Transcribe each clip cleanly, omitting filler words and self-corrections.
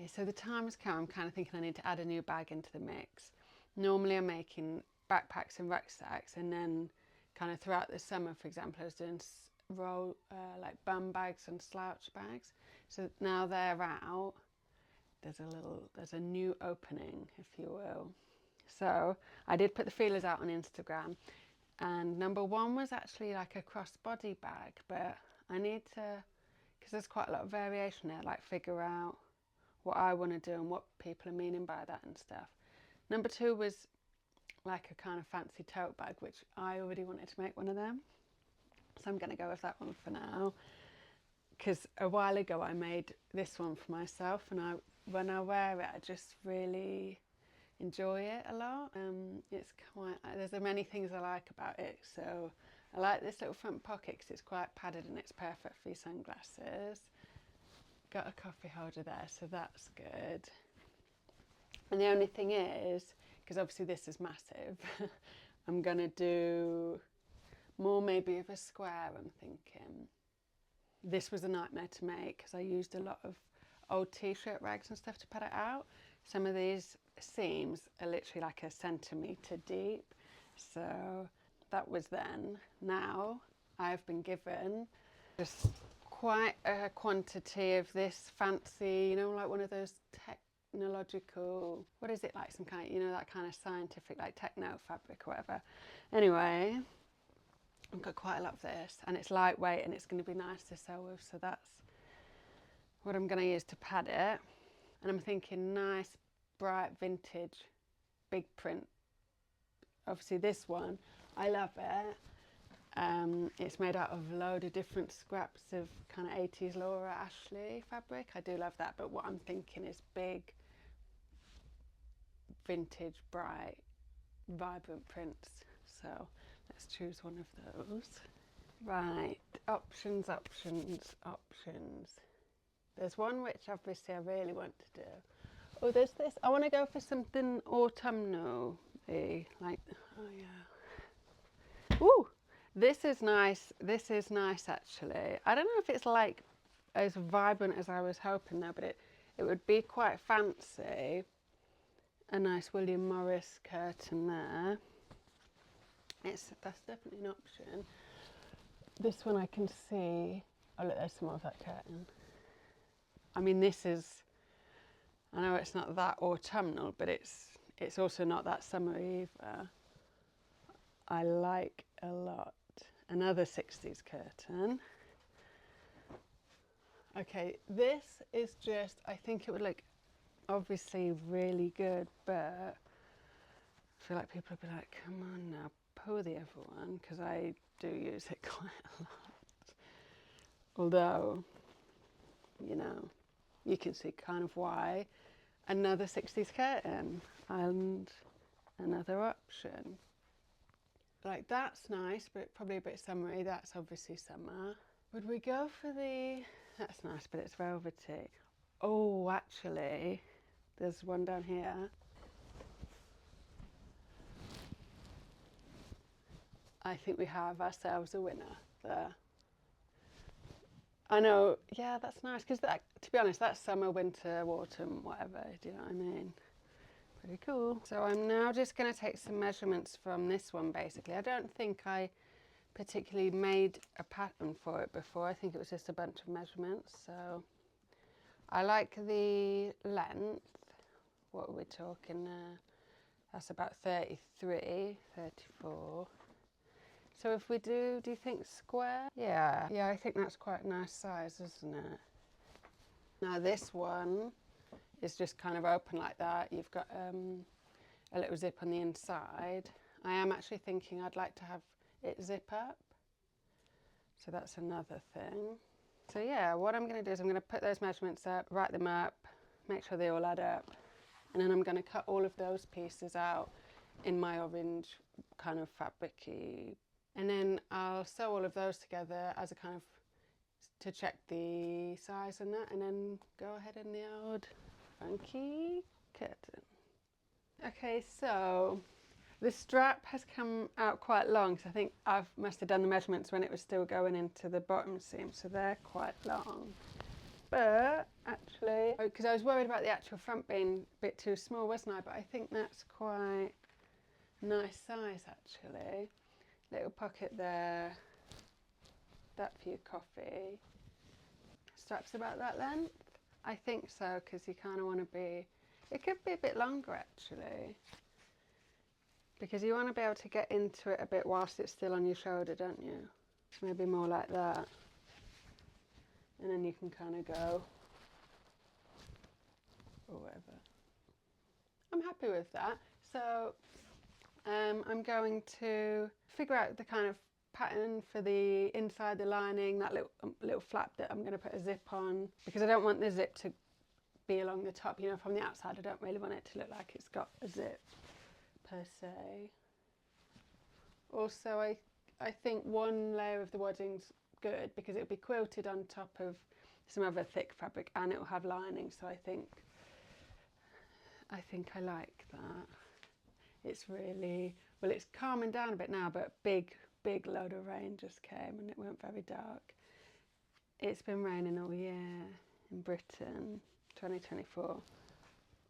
Okay, so the time has come. I'm kind of thinking I need to add a new bag into the mix. Normally I'm making backpacks and rucksacks, and then kind of throughout the summer, for example, I was doing like bum bags and slouch bags. So now they're out, there's a new opening, if you will. So I did put the feelers out on Instagram, and number one was actually like a crossbody bag, but I need to, because there's quite a lot of variation there, like figure out what I want to do and what people are meaning by that and stuff. Number two was like a kind of fancy tote bag, which I already wanted to make one of them. So I'm going to go with that one for now. Because a while ago I made this one for myself, and when I wear it, I just really enjoy it a lot. It's quite, there's many things I like about it. So I like this little front pocket because it's quite padded and it's perfect for your sunglasses. Got a coffee holder there, so that's good. And the only thing is, because obviously this is massive, I'm going to do more maybe of a square, I'm thinking. This was a nightmare to make because I used a lot of old t-shirt rags and stuff to pad it out. Some of these seams are literally like a centimetre deep. So that was then. Now I've been given just quite a quantity of this fancy, you know, like one of those technological, what is it, like some kind of, you know, that kind of scientific, like techno fabric or whatever. Anyway, I've got quite a lot of this, and it's lightweight and it's going to be nice to sew with, so that's what I'm going to use to pad it. And I'm thinking nice, bright, vintage, big print. Obviously this one, I love it. It's made out of a load of different scraps of kind of 80s Laura Ashley fabric. I do love that, but what I'm thinking is big, vintage, bright, vibrant prints. So let's choose one of those. Right, options. There's one which obviously I really want to do. Oh, there's this. I want to go for something autumnal, like, oh yeah. Ooh, this is nice. This is nice actually. I don't know if it's like as vibrant as I was hoping though, but it would be quite fancy. A nice William Morris curtain there. That's definitely an option. This one I can see. Oh look, there's some more of that curtain. I mean, this is, I know it's not that autumnal, but it's also not that summer either. I like a lot. Another 60s curtain. Okay, this is just, I think it would look obviously really good, but I feel like people would be like, come on now, pull the other one, because I do use it quite a lot. Although, you know, you can see kind of why. Another 60s curtain and another option. Like that's nice, but probably a bit summery. That's obviously summer. Would we go for that's nice, but it's velvety. Oh, actually, there's one down here. I think we have ourselves a winner there. I know, yeah, that's nice, because to be honest, that's summer, winter, autumn, whatever, do you know what I mean? Pretty cool. So I'm now just going to take some measurements from this one, basically. I don't think I particularly made a pattern for it before. I think it was just a bunch of measurements. So I like the length. What are we talking there? That's about 33, 34. So if we do you think square? Yeah, I think that's quite a nice size, isn't it? Now this one is just kind of open like that. You've got a little zip on the inside. I am actually thinking I'd like to have it zip up. So that's another thing. So yeah, what I'm going to do is I'm going to put those measurements up, write them up, make sure they all add up, and then I'm going to cut all of those pieces out in my orange kind of fabric-y. And then I'll sew all of those together as a kind of, to check the size and that, and then go ahead in the old funky curtain. Okay, so the strap has come out quite long, so I think must have done the measurements when it was still going into the bottom seam, so they're quite long. But actually, because I was worried about the actual front being a bit too small, wasn't I? But I think that's quite a nice size actually. Little pocket there, that for your coffee. Straps about that length? I think so, because you kind of want to be, it could be a bit longer actually, because you want to be able to get into it a bit whilst it's still on your shoulder, don't you? So maybe more like that, and then you can kind of go, or whatever. I'm happy with that. So I'm going to figure out the kind of pattern for the inside the lining, that little flap that I'm going to put a zip on, because I don't want the zip to be along the top, you know, from the outside. I don't really want it to look like it's got a zip per se. Also, I think one layer of the wadding's good because it'll be quilted on top of some other thick fabric and it'll have lining, so I think I like that. It's really, well, it's calming down a bit now, but big load of rain just came and it went very dark. It's been raining all year in Britain, 2024,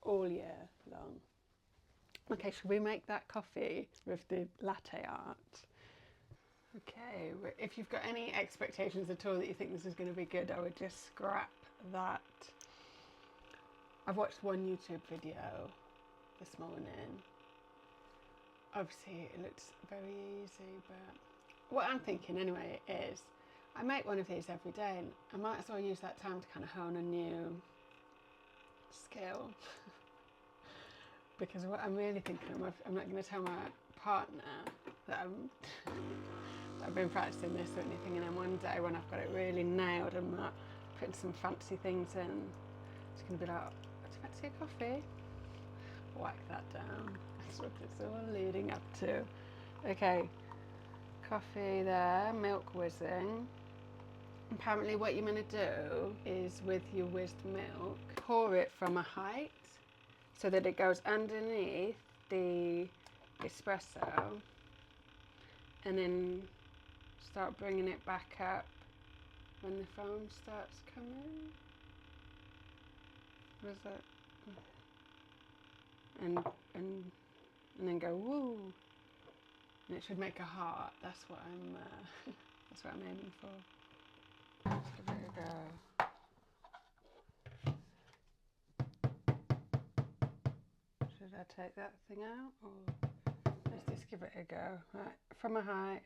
all year long. Okay, should we make that coffee with the latte art? Okay, if you've got any expectations at all that you think this is going to be good, I would just scrap that. I've watched one YouTube video this morning. Obviously it looks very easy, but what I'm thinking anyway is I make one of these every day and I might as well use that time to kind of hone a new skill. Because what I'm really thinking, I'm not going to tell my partner that I've been practicing this or anything, and then one day when I've got it really nailed and I'm putting some fancy things in, it's going to be like, do you fancy a coffee? Whack that down. That's what it's all leading up to. Okay, coffee there, milk whizzing. Apparently what you're going to do is with your whizzed milk, pour it from a height so that it goes underneath the espresso, and then start bringing it back up when the foam starts coming. What is that? And then go woo, and it should make a heart. That's what I'm aiming for. Let's give it a go. Should I take that thing out, or let's just give it a go? Right, from a height.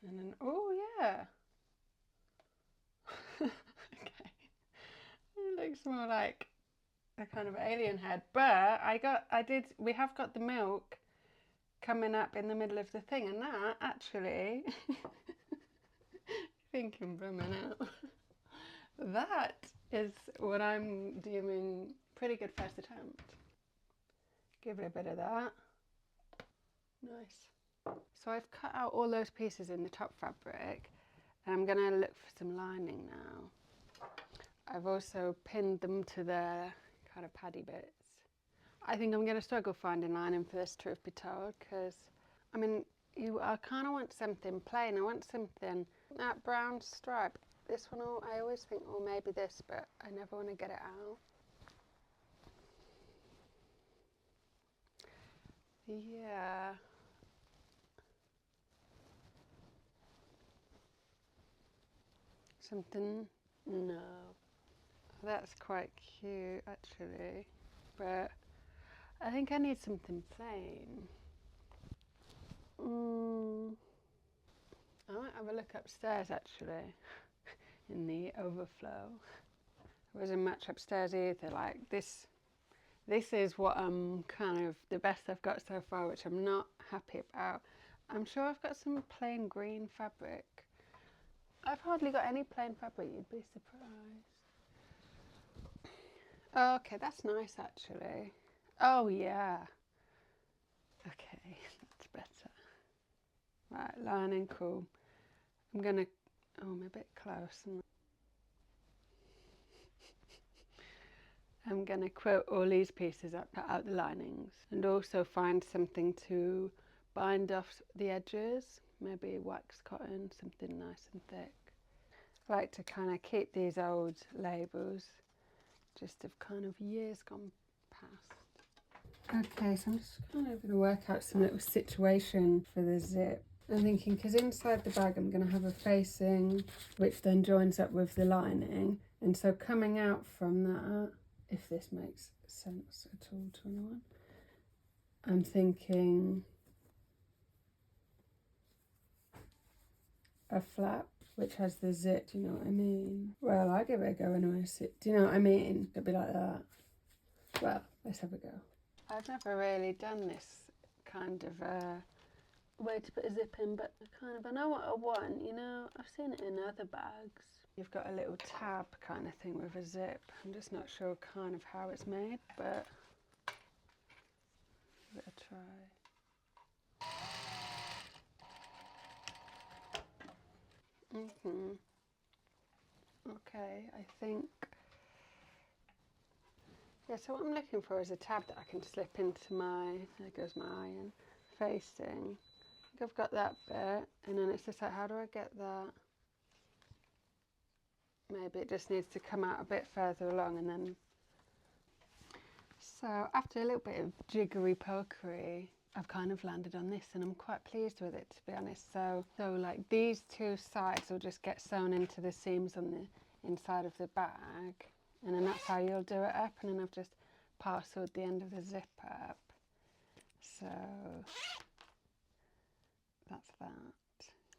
And then, oh yeah. Okay. It looks more like a kind of alien head, but we have got the milk coming up in the middle of the thing, and that actually, thinking for a minute, that is what I'm deeming pretty good first attempt. Give it a bit of that. Nice. So I've cut out all those pieces in the top fabric, and I'm going to look for some lining now. I've also pinned them to their kind of paddy bits. I think I'm going to struggle finding lining for this, truth be told, because I mean, I kind of want something plain. I want something, that brown stripe. This one, I always think, oh, maybe this, but I never want to get it out. Yeah. Something, no. That's quite cute, actually. But I think I need something plain. I might have a look upstairs, actually, in the overflow. There wasn't much upstairs either. Like this is what I'm kind of the best I've got so far, which I'm not happy about. I'm sure I've got some plain green fabric. I've hardly got any plain fabric, you'd be surprised. Oh, okay, that's nice actually. Oh yeah. Okay, that's better. Right, lining, cool. I'm gonna, I'm a bit close. I'm gonna quilt all these pieces up, cut out the linings, and also find something to bind off the edges, maybe wax cotton, something nice and thick. I like to kind of keep these old labels, just of kind of years gone past. Okay, so I'm just kind of going to work out some little situation for the zip. I'm thinking, because inside the bag I'm going to have a facing which then joins up with the lining, and so coming out from that, if this makes sense at all to anyone, I'm thinking a flap which has the zip, do you know what I mean? Well, I'll give it a go anyway. Do you know what I mean? It'll be like that. Well, let's have a go. I've never really done this kind of way to put a zip in, but I know what I want, you know. I've seen it in other bags. You've got a little tab kind of thing with a zip. I'm just not sure kind of how it's made, but give it a try. Okay, I think, yeah, so what I'm looking for is a tab that I can slip into my, there goes my iron, facing. I think I've got that bit, and then it's just like, how do I get that? Maybe it just needs to come out a bit further along, and then, so after a little bit of jiggery pokery, I've kind of landed on this, and I'm quite pleased with it, to be honest. So like these two sides will just get sewn into the seams on the inside of the bag, and then that's how you'll do it up. And then I've just parceled the end of the zip up. So that's that.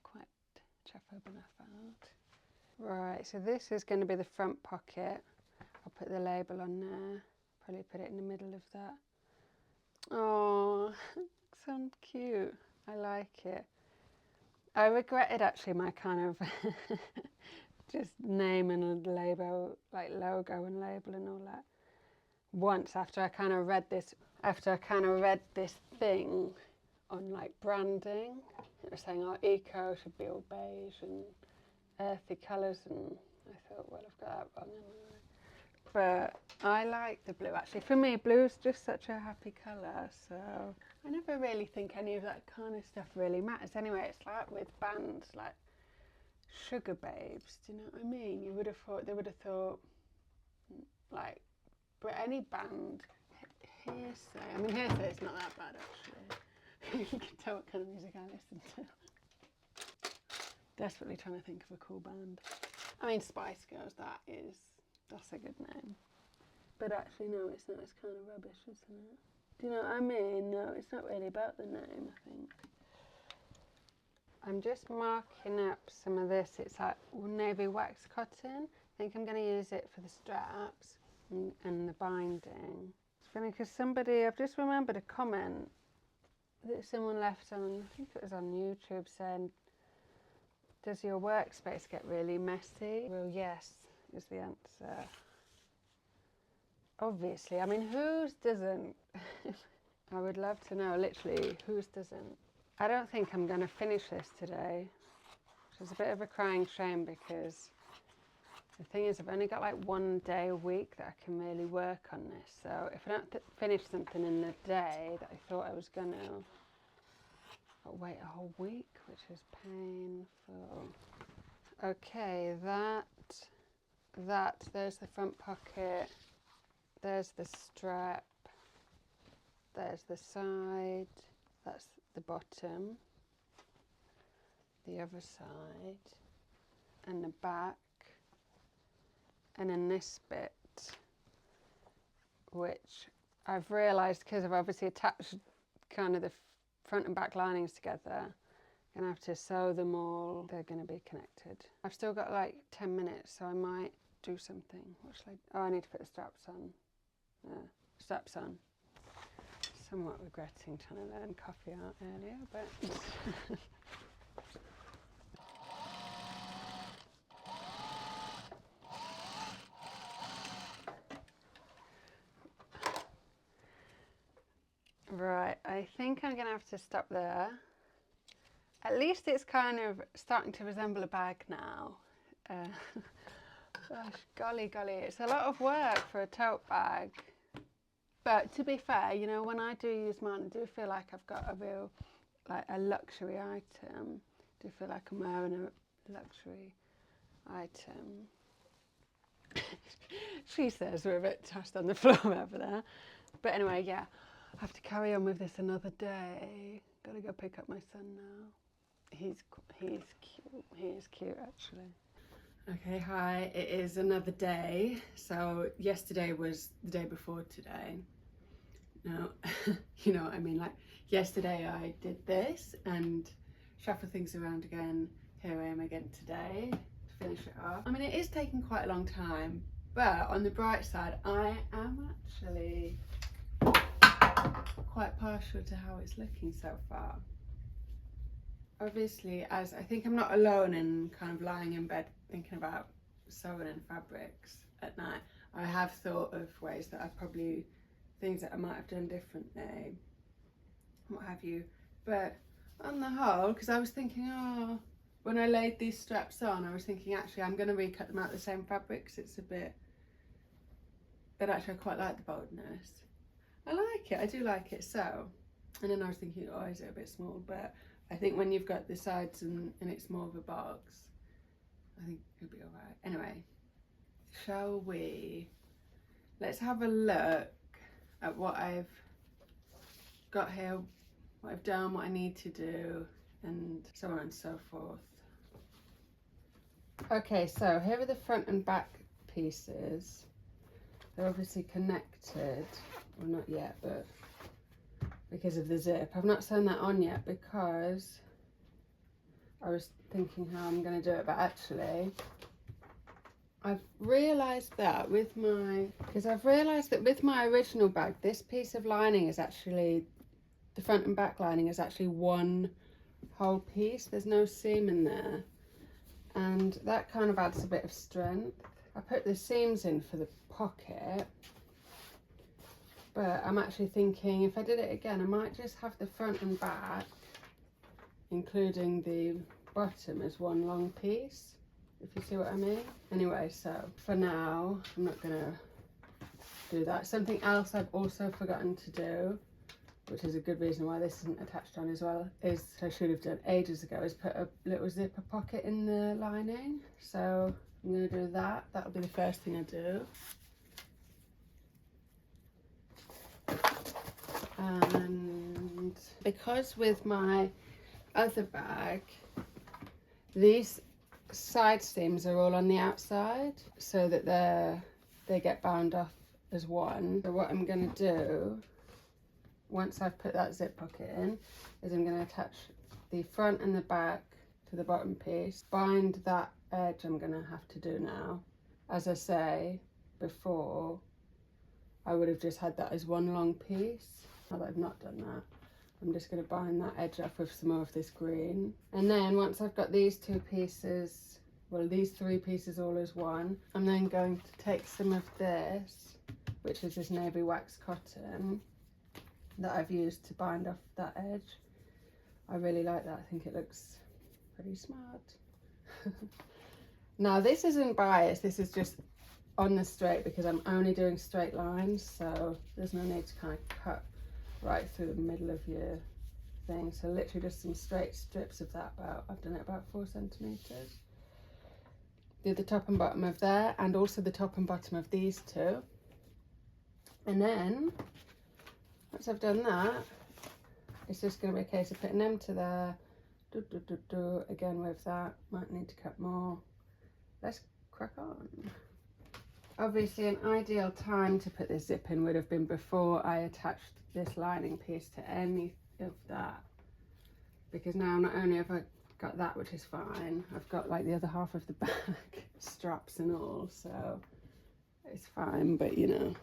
Quite chuffed enough out. Right, so this is going to be the front pocket. I'll put the label on there. Probably put it in the middle of that. Oh, so cute. I like it. I regretted actually my kind of just name and label, like logo and label and all that, once after I kind of read this thing on like branding. It was saying, oh, eco should be all beige and earthy colours, and I thought, well, I've got that wrong, haven't I? But I like the blue actually. For me, blue's just such a happy colour, so I never really think any of that kind of stuff really matters. Anyway, it's like with bands like Sugar Babes, do you know what I mean? You would have thought, they would have thought, like, but any band, Hearsay, I mean, Hearsay is not that bad actually. You can tell what kind of music I listen to. Desperately trying to think of a cool band. I mean, Spice Girls, that's a good name. But actually, no, it's not. It's kind of rubbish, isn't it? Do you know what I mean? No, it's not really about the name, I think. I'm just marking up some of this. It's like navy wax cotton. I think I'm going to use it for the straps and the binding. It's funny because I've just remembered a comment that someone left on, I think it was on YouTube, saying, does your workspace get really messy? Well, yes, is the answer. Obviously, I mean, whose doesn't? I would love to know, literally, whose doesn't? I don't think I'm going to finish this today, which is a bit of a crying shame, because the thing is, I've only got like 1 day a week that I can really work on this. So if I don't finish something in the day that I thought I was going to, I'll wait a whole week, which is painful. Okay, there's the front pocket, there's the strap, there's the side, that's the bottom, the other side, and the back, and then this bit, which I've realised, because I've obviously attached kind of the front and back linings together, I'm going to have to sew them all. They're going to be connected. I've still got like 10 minutes, so I might do something. What shall I? Oh, I need to put the straps on. Straps on. Somewhat regretting trying to learn coffee art earlier, but right, I think I'm going to have to stop there. At least it's kind of starting to resemble a bag now. Gosh, golly, it's a lot of work for a tote bag. But to be fair, you know, when I do use mine, I do feel like I've got a real like a luxury item. Do feel like I'm wearing a luxury item. She says we're a bit tossed on the floor over there. But anyway, yeah, I have to carry on with this another day. Gotta go pick up my son now. He's cute. He is cute, actually. Okay, hi. It is another day. So yesterday was the day before today. Now, you know what I mean. Like yesterday, I did this and shuffle things around again. Here I am again today to finish it off. I mean, it is taking quite a long time, but on the bright side, I am actually quite partial to how it's looking so far. Obviously, as I think I'm not alone in kind of lying in bed thinking about sewing and fabrics at night, I have thought of ways that things that I might have done differently, what have you. But on the whole, because I was thinking, oh, when I laid these straps on, I was thinking actually I'm going to recut them out the same fabric because it's a bit, but actually I quite like the boldness. I like it, I do like it so. And then I was thinking, oh, is it a bit small? But I think when you've got the sides and it's more of a box, I think it'll be all right. Anyway, shall we? Let's have a look at what I've got here, what I've done, what I need to do, and so on and so forth. Okay, so here are the front and back pieces. They're obviously connected. Well, not yet, but because of the zip. I've not sewn that on yet because I was thinking how I'm going to do it, but actually I've realised that with my original bag, this piece of lining is actually, the front and back lining is actually one whole piece. There's no seam in there, and that kind of adds a bit of strength. I put the seams in for the pocket, but I'm actually thinking if I did it again, I might just have the front and back, including the bottom, as one long piece, if you see what I mean. Anyway, so for now, I'm not gonna do that. Something else I've also forgotten to do, which is a good reason why this isn't attached on as well, is I should have done ages ago, is put a little zipper pocket in the lining. So I'm gonna do that. That'll be the first thing I do. And because with my other bag, these side seams are all on the outside so that they get bound off as one. So what I'm going to do, once I've put that zip pocket in, is I'm going to attach the front and the back to the bottom piece, bind that edge I'm going to have to do now. As I say before, I would have just had that as one long piece. Now that I've not done that, I'm just going to bind that edge off with some more of this green. And then once I've got these two pieces, well, these three pieces all as one, I'm then going to take some of this, which is this navy wax cotton that I've used to bind off that edge. I really like that. I think it looks pretty smart. Now this isn't biased, this is just on the straight because I'm only doing straight lines, so there's no need to kind of cut right through the middle of your thing. So literally just some straight strips of that, I've done it about 4 centimeters. Do the top and bottom of there, and also the top and bottom of these two. And then once I've done that, it's just going to be a case of putting them to there. Again with that, might need to cut more. Let's crack on. Obviously an ideal time to put this zip in would have been before I attached this lining piece to any of that, because now not only have I got that, which is fine, I've got like the other half of the back, straps and all, so it's fine. But you know,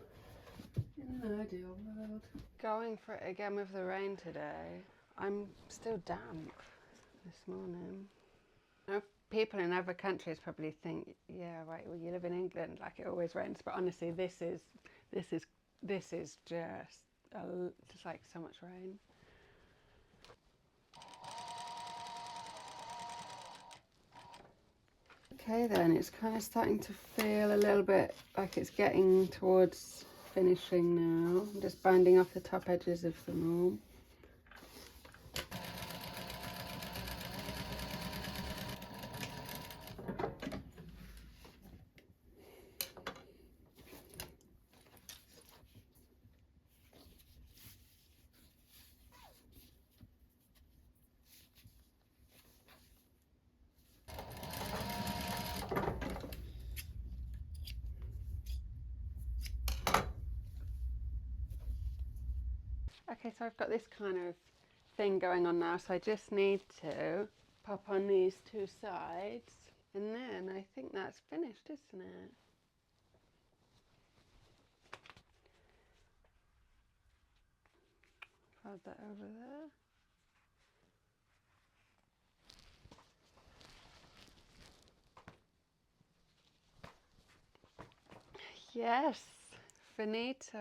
in an ideal world. Going for it again with the rain today. I'm still damp this morning. Now, people in other countries probably think, yeah, right, well, you live in England, like it always rains. But honestly, this is just like so much rain. Okay then, it's kind of starting to feel a little bit like it's getting towards finishing now. I'm just binding off the top edges of them all. Okay, so I've got this kind of thing going on now, so I just need to pop on these two sides, and then I think that's finished, isn't it? Fold that over there. Yes, finito.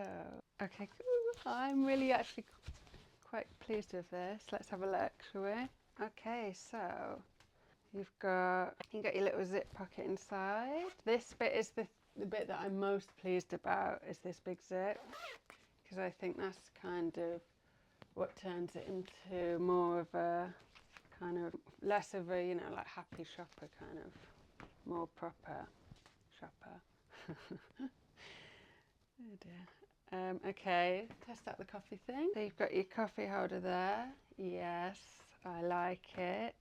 Okay, cool. I'm really actually quite pleased with this. Let's have a look, shall we? Okay, so you got your little zip pocket inside. This bit is the bit that I'm most pleased about, is this big zip, because I think that's kind of what turns it into more of a kind of less of a, you know, like happy shopper, kind of more proper shopper. Oh dear. Okay, test out the coffee thing. So you've got your coffee holder there. Yes, I like it.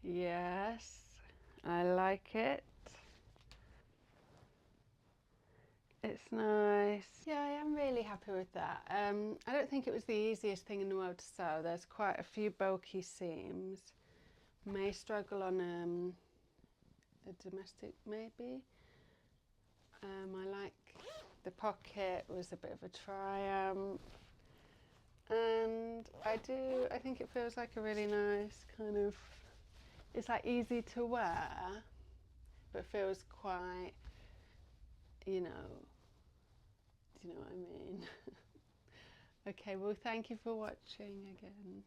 Yes, I like it. It's nice. Yeah, I am really happy with that. I don't think it was the easiest thing in the world to sew. There's quite a few bulky seams. May struggle on a domestic maybe. I like the pocket, was a bit of a triumph. And I think it feels like a really nice kind of, it's like easy to wear, but feels quite, you know, do you know what I mean? Okay, well, thank you for watching again.